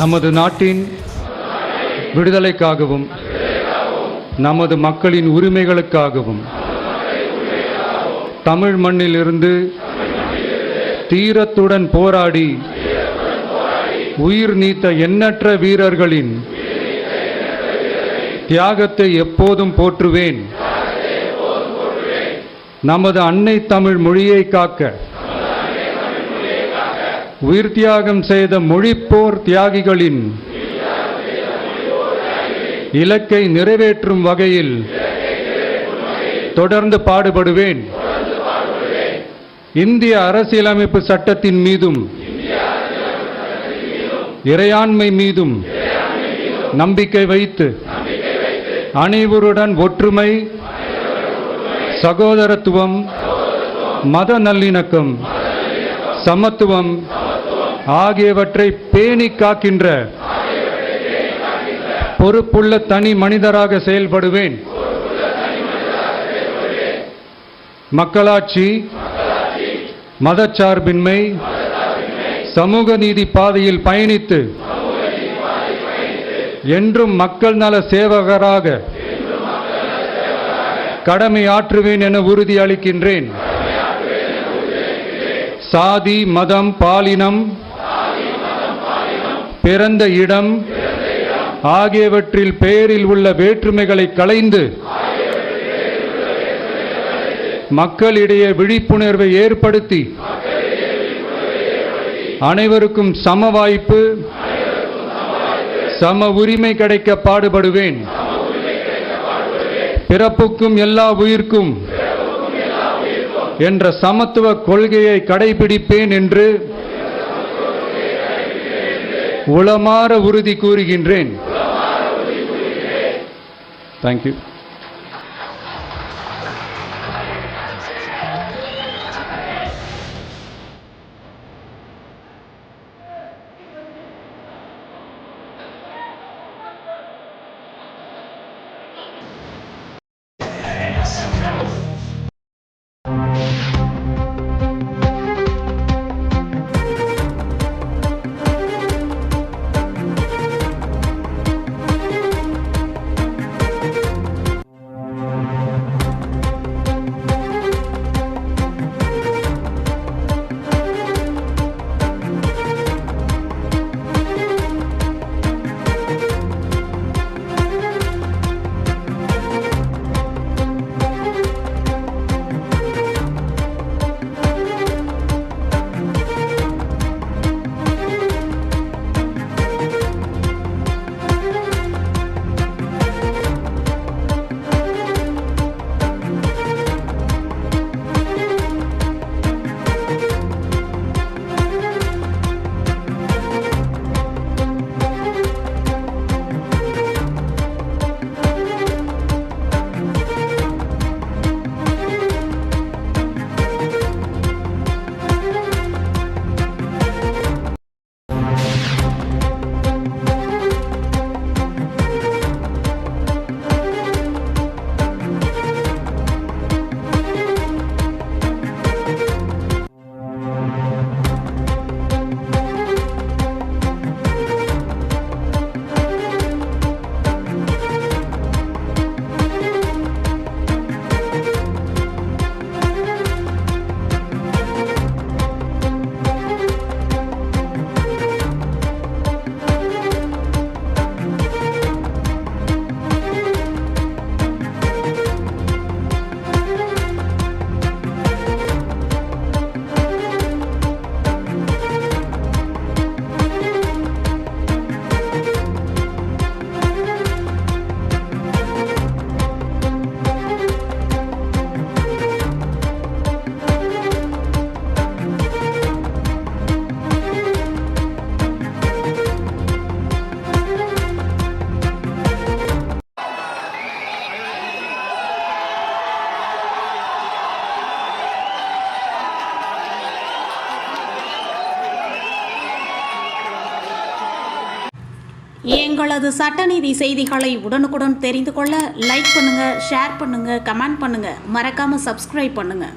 நமது நாட்டின் விடுதலைக்காகவும் நமது மக்களின் உரிமைகளுக்காகவும் தமிழ் மண்ணிலிருந்து தீரத்துடன் போராடி உயிர் நீத்த எண்ணற்ற வீரர்களின் தியாகத்தை எப்போதும் போற்றுவேன். நமது அன்னை தமிழ் மொழியை காக்க உயிர் தியாகம் செய்த மொழிப்போர் தியாகிகளின் இலக்கை நிறைவேற்றும் வகையில் தொடர்ந்து பாடுபடுவேன். இந்திய அரசியலமைப்பு சட்டத்தின் மீதும் இறையாண்மை மீதும் நம்பிக்கை வைத்து அனைவருடன் ஒற்றுமை, சகோதரத்துவம், மத நல்லிணக்கம், சமத்துவம் ஆகியவற்றை பேணி காக்கின்ற பொறுப்புள்ள தனி மனிதராக செயல்படுவேன். மக்களாட்சி, மதச்சார்பின்மை, சமூக நீதி பாதையில் பயணித்து என்றும் மக்கள் நல சேவகராக கடமை ஆற்றுவேன் என உறுதி அளிக்கின்றேன். சாதி, மதம், பாலினம், பிறந்த இடம் ஆகியவற்றில் பெயரில் உள்ள வேற்றுமைகளை களைந்து மக்களிடையே விழிப்புணர்வை ஏற்படுத்தி அனைவருக்கும் சம வாய்ப்பு, சம உரிமை கிடைக்க பாடுபடுவேன். பிறப்புக்கும் எல்லா உயிர்க்கும் என்ற சமத்துவ கொள்கையை கடைபிடிப்பேன் என்று உளமாற உறுதி கூறுகின்றேன். தேங்க்யூ. எங்களது சட்டநீதி செய்திகளை உடனுக்குடன் தெரிந்து கொள்ள லைக் பண்ணுங்கள், ஷேர் பண்ணுங்கள், கமெண்ட் பண்ணுங்கள், மறக்காமல் சப்ஸ்கிரைப் பண்ணுங்கள்.